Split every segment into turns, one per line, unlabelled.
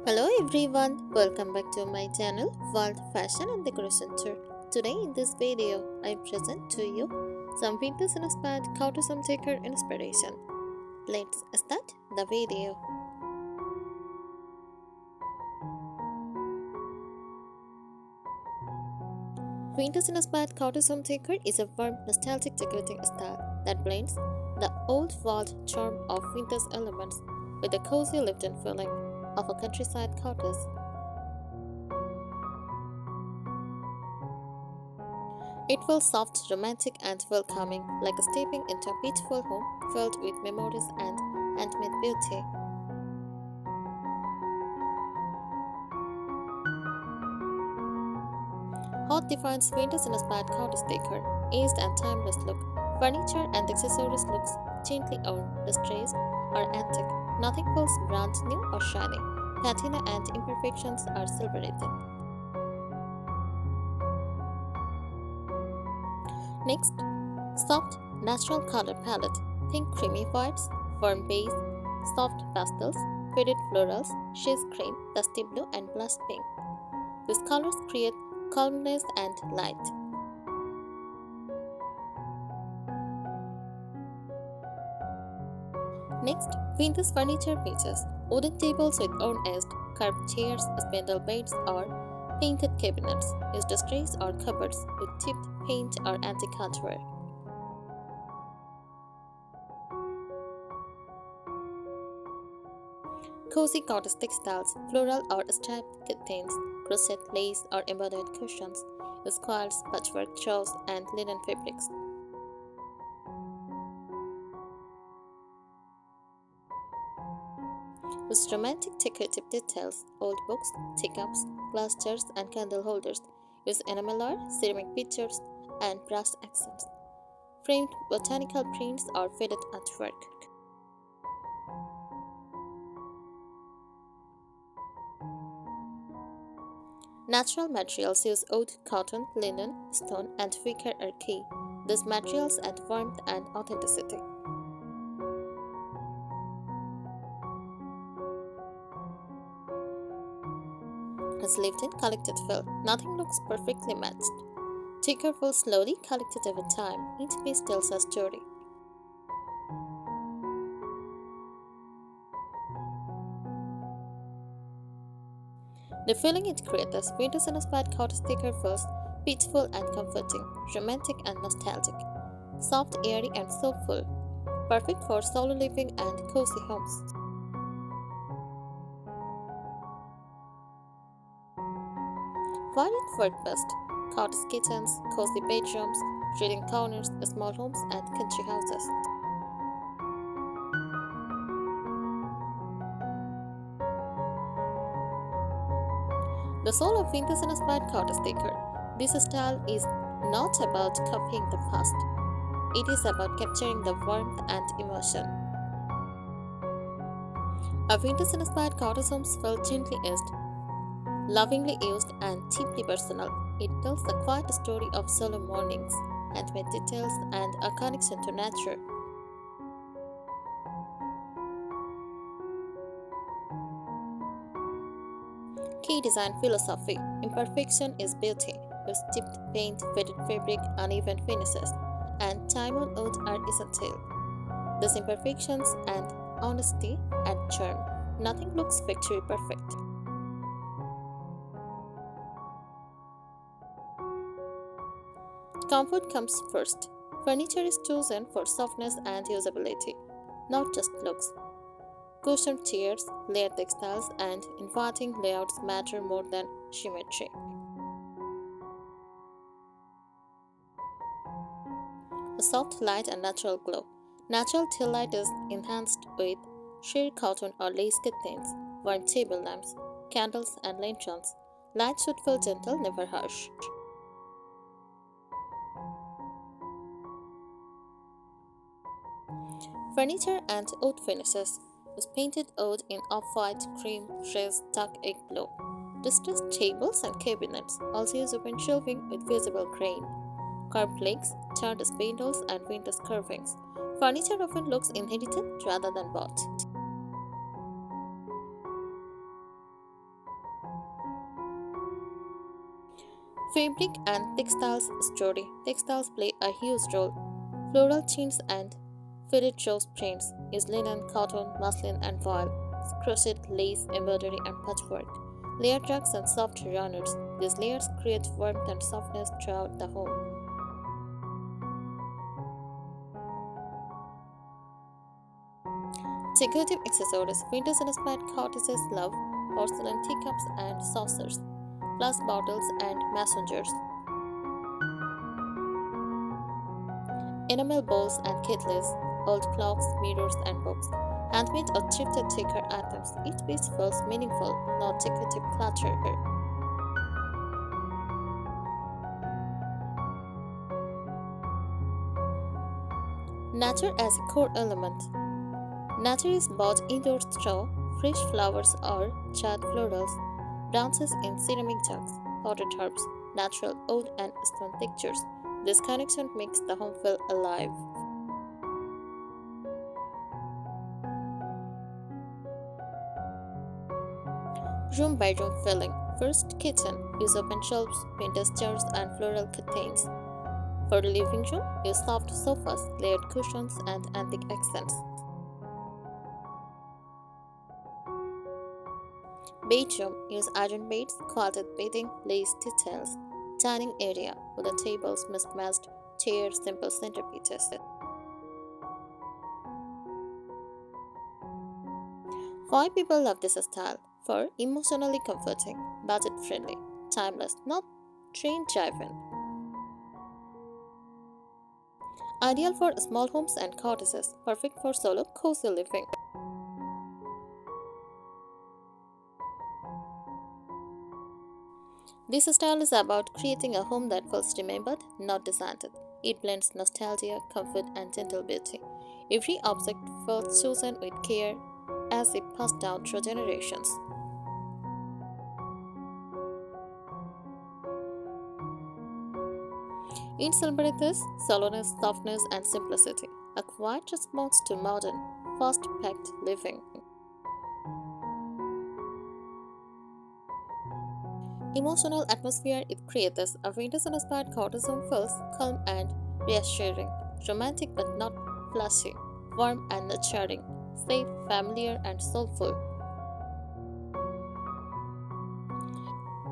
Hello everyone, welcome back to my channel World Fashion and Decoration Tour. Today in this video, I present to you some vintage inspired Cottage Home decor inspiration. Let's start the video. Vintage inspired Cottage Home decor is a warm, nostalgic decorating style that blends the old world charm of vintage elements with the cozy lived-in feeling of a countryside cottage. It feels soft, romantic, and welcoming, like stepping into a peaceful home filled with memories and intimate beauty. Hot defines vintage inspired cottage decor, aged and timeless look. Furniture and accessories looks gently worn, distressed, or antique. Nothing feels brand new or shiny. Patina and imperfections are celebrated. Next, soft, natural color palette. Pink creamy whites, warm beige, soft pastels, faded florals, shades cream, dusty blue, and blush pink. These colors create calmness and light. Next, vintage furniture pieces. Wooden tables with own-edged, carved chairs, spindle beds, or painted cabinets. Used trays or cupboards with chipped paint or antique hardware. Cozy cottage textiles, floral or striped curtains, crochet lace or embroidered cushions, squares, patchwork throws, and linen fabrics. With romantic decorative details, old books, teacups, glass jars, and candle holders use enamel art, ceramic pictures, and brass accents. Framed botanical prints or faded artwork. Natural materials use wood, cotton, linen, stone, and wicker are key. These materials add warmth and authenticity. As lived-in collected feel, nothing looks perfectly matched. Decor feels slowly collected over time. Each piece tells a story. The feeling it creates as vintage-inspired cottage decor feels peaceful and comforting, romantic and nostalgic, soft, airy, and soulful, perfect for solo living and cozy homes. Why it worked best? Cottage kitchens, cozy bedrooms, reading corners, small homes, and country houses. The soul of vintage-inspired cottage decor. This style is not about copying the past. It is about capturing the warmth and emotion. A vintage-inspired cottage home felt gently aged, lovingly used, and deeply personal. It tells the quiet story of solo mornings, handmade details, and a connection to nature. Key design philosophy. Imperfection is beauty. With chipped paint, faded fabric, uneven finishes, and time on wood are essential. These imperfections and honesty add charm. Nothing looks factory perfect. Comfort comes first. Furniture is chosen for softness and usability, not just looks. Cushioned chairs, layered textiles, and inviting layouts matter more than symmetry. A soft light and natural glow. Natural tea light is enhanced with sheer cotton or lace curtains, warm table lamps, candles, and lanterns. Light should feel gentle, never harsh. Furniture and wood finishes was painted wood in off-white, cream, shades, dark egg blue. Distressed tables and cabinets also use open shelving with visible grain. Carved legs, charred spindles, and vintage carvings. Furniture often looks inherited rather than bought. Fabric and textiles story. Textiles play a huge role. Floral chintz and fitted rose prints use linen, cotton, muslin, and voile, crochet, lace, embroidery, and patchwork. Layered rugs and soft runners. These layers create warmth and softness throughout the home. Decorative accessories. Windows inspired cottages love porcelain teacups and saucers, glass bottles and messengers, enamel bowls and kettles, old clocks, mirrors, and books. Handmade or thrifted decor items. Each piece feels meaningful, not decorative clutter. Nature as a core element. Nature is bought indoors through fresh flowers or charred florals, branches in ceramic jugs, potted herbs, natural wood, and stone textures. This connection makes the home feel alive. Room by room filling. First, kitchen. Use open shelves, vintage chairs, and floral curtains. For the living room, use soft sofas, layered cushions, and antique accents. Bedroom. Use iron beds, quilted bedding, lace details. Dining area. Wooden tables, mismatched chairs, simple centerpieces. Why people love this style? For emotionally comforting, budget friendly, timeless, not trend driven. Ideal for small homes and cottages, perfect for solo cozy living. This style is about creating a home that feels remembered, not deserted. It blends nostalgia, comfort, and gentle beauty. Every object feels chosen with care as if passed down through generations. It celebrates slowness, softness, and simplicity, a quiet response to modern, fast-paced living. Emotional atmosphere it creates a winter-inspired cottage home feels calm and reassuring, romantic but not flashy, warm and nurturing, safe, familiar, and soulful.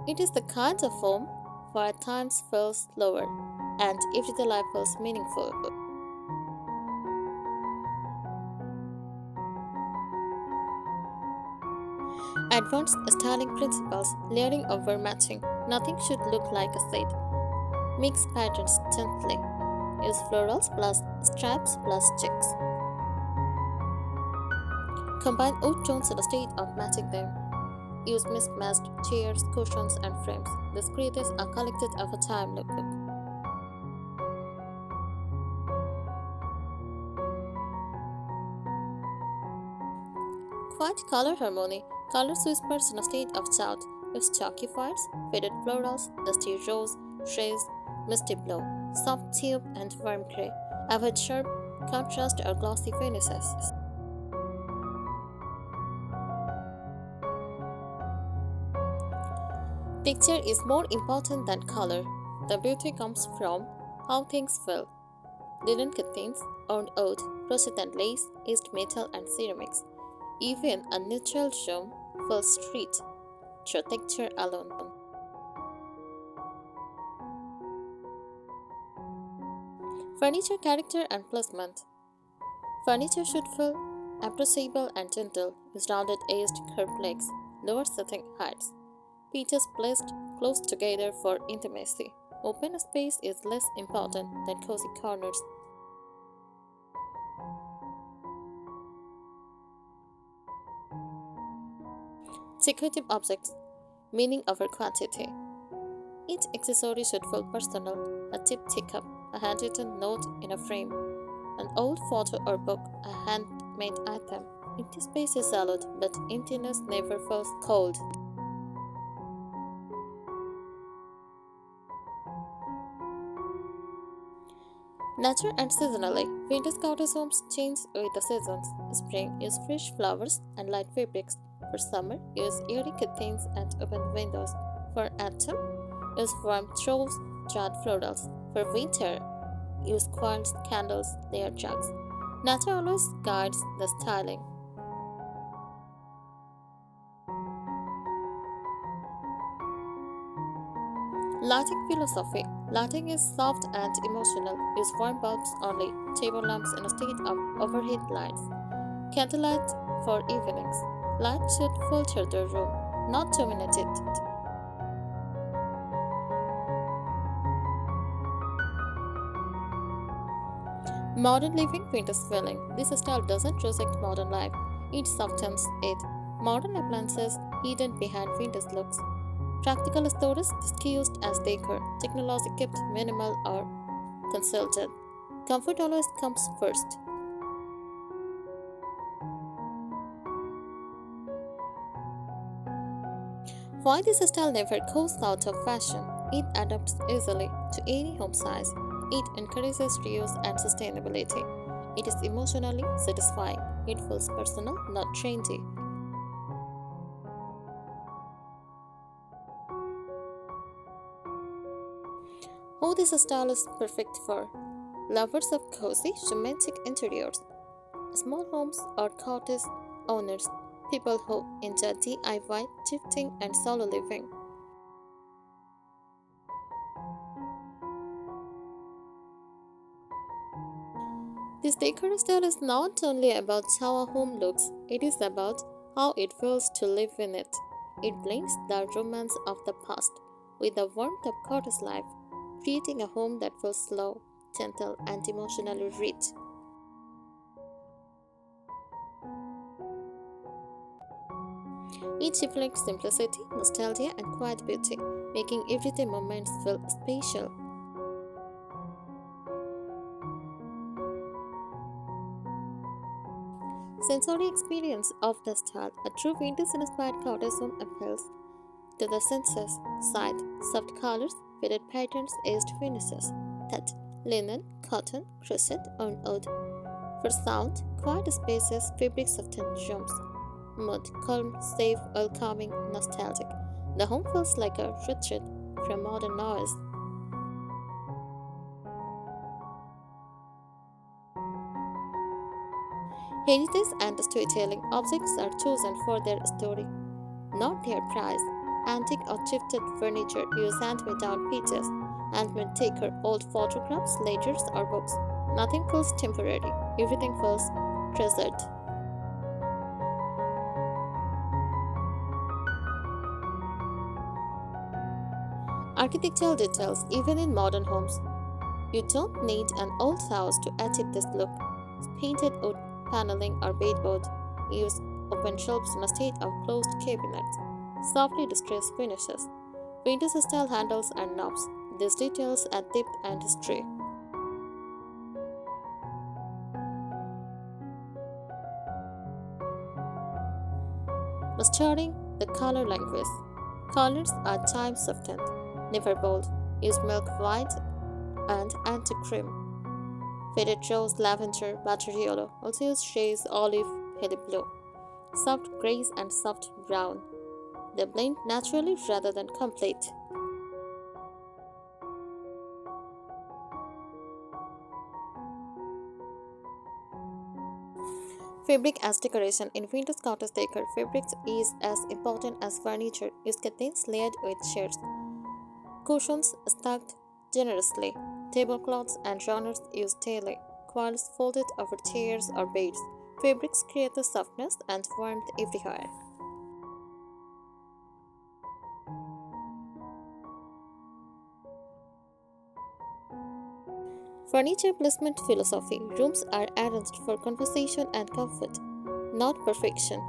It is the kind of home where times feels slower and everyday life feels meaningful. Advanced styling principles, layering over matching. Nothing should look like a set. Mix patterns gently. Use florals plus stripes plus checks. Combine wood tones instead of matching them. Use mismatched chairs, cushions, and frames. This creates a collected of a time look. Quiet color harmony. Color whispers in a state of shout. Use chalky whites, faded florals, dusty rose, shades, misty blue, soft taupe, and warm gray. Avoid sharp contrast or glossy finishes. Texture is more important than color. The beauty comes from how things feel. Linen contains owned wood, crochet and lace, aged metal, and ceramics. Even a neutral room feels rich through texture alone. Furniture character and placement. Furniture should feel approachable and gentle, with rounded edged curved legs, lower sitting heights. Features placed close together for intimacy. Open space is less important than cozy corners. Decorative objects, meaning over quantity. Each accessory should feel personal: a tip teacup, a handwritten note in a frame, an old photo or book, a handmade item. Empty space is allowed, but emptiness never feels cold. Nature and seasonally. Winter cottage homes change with the seasons. Spring use fresh flowers and light fabrics. For summer, use airy curtains and open windows. For autumn, Use warm throws, charred florals. For winter, use quartz candles, layered jugs. Nature always guides the styling. Lighting philosophy. Lighting is soft and emotional. Use warm bulbs only. Table lamps in a state of overhead lights. Candlelight for evenings. Light should filter the room, not dominate it. Modern living Pinterest feeling. This style doesn't reject modern life, it softens it. Modern appliances hidden behind Pinterest looks. Practical storage disguised as decor. Technology kept minimal or consulted. Comfort always comes first. Why this style never goes out of fashion? It adapts easily to any home size. It encourages reuse and sustainability. It is emotionally satisfying. It feels personal, not trendy. Who this style is perfect for? Lovers of cozy, romantic interiors, small homes or cottage owners, people who enjoy DIY, gifting, and solo living. This decor style is not only about how a home looks, it is about how it feels to live in it. It blends the romance of the past with the warmth of cottage life, creating a home that feels slow, gentle, and emotionally rich. Each reflects simplicity, nostalgia, and quiet beauty, making everyday moments feel special. Sensory experience of the style. A true vintage inspired cottage home appeals to the senses. Sight, soft colors, faded patterns, aged finishes. Touch, linen, cotton, crochet, or oud. For sound, quiet spaces, fabrics of rooms. Mood, calm, safe, welcoming, nostalgic. The home feels like a retreat from modern noise. Heritage and storytelling objects are chosen for their story, not their price. Antique or thrifted furniture use hand-me down pieces, handmade decor, old photographs, ledgers, or books. Nothing feels temporary, everything feels treasured. Architectural details, even in modern homes. You don't need an old house to achieve this look. Painted wood paneling or baseboard. Use open shelves instead of closed cabinets. Softly distressed finishes. Vintage style handles and knobs. These details add depth and history. Mastering the color language. Colors are time softened, never bold. Use milk white and antique cream. Faded rose, lavender, butter yellow. Also use shades olive, pale blue. Soft grays and soft brown. They blend naturally rather than complete. Fabric as decoration. In vintage cottage decor, fabrics is as important as furniture. Use curtains layered with shades, cushions stacked generously, tablecloths and runners used daily, quilts folded over chairs or beds. Fabrics create the softness and warmth everywhere. Furniture placement philosophy. Rooms are arranged for conversation and comfort, not perfection.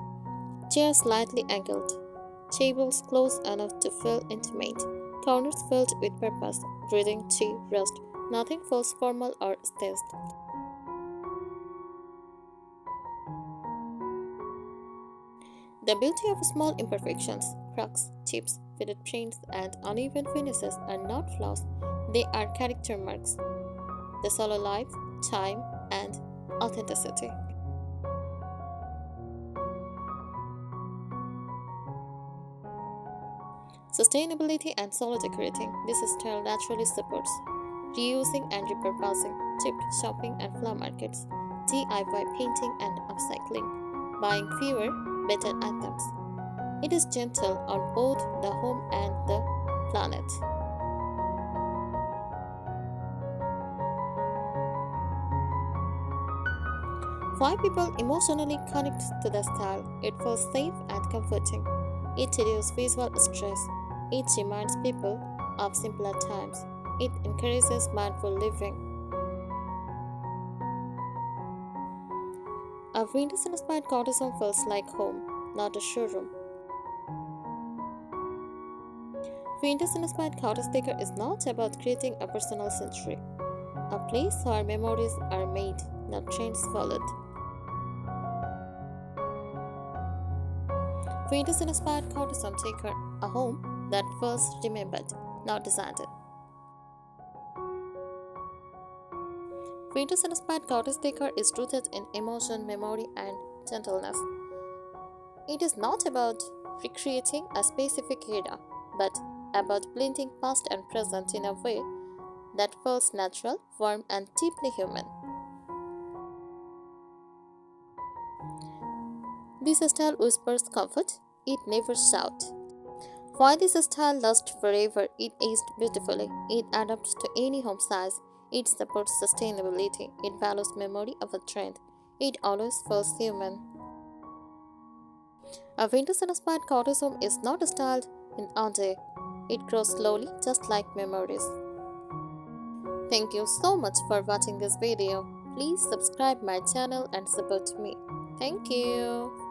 Chairs slightly angled, tables close enough to feel intimate, corners filled with purpose, reading, tea, rest. Nothing feels formal or staged. The beauty of small imperfections, cracks, chips, faded prints, and uneven finishes are not flaws, they are character marks. The solo life, time, and authenticity. Sustainability and solo decorating. This style naturally supports reusing and repurposing, thrift shopping and flower markets, DIY painting and upcycling, buying fewer, better items. It is gentle on both the home and the planet. Why people emotionally connect to the style? It feels safe and comforting. It reduces visual stress. It reminds people of simpler times. It encourages mindful living. A vintage inspired cottage home feels like home, not a showroom. Vintage inspired cottage decor is not about creating a personal sanctuary, a place where memories are made, not trends followed. Vintage inspired cottage home decor, a home that feels remembered, not deserted. Vintage inspired cottage decor is rooted in emotion, memory, and gentleness. It is not about recreating a specific era, but about blending past and present in a way that feels natural, warm, and deeply human. This style whispers comfort, it never shouts. Why this style lasts forever? It aged beautifully, it adapts to any home size, it supports sustainability, it values memory of a trend, it always feels human. A winter inspired cottage home is not styled in a day. It grows slowly, just like memories. Thank you so much for watching this video. Please subscribe my channel and support me. Thank you.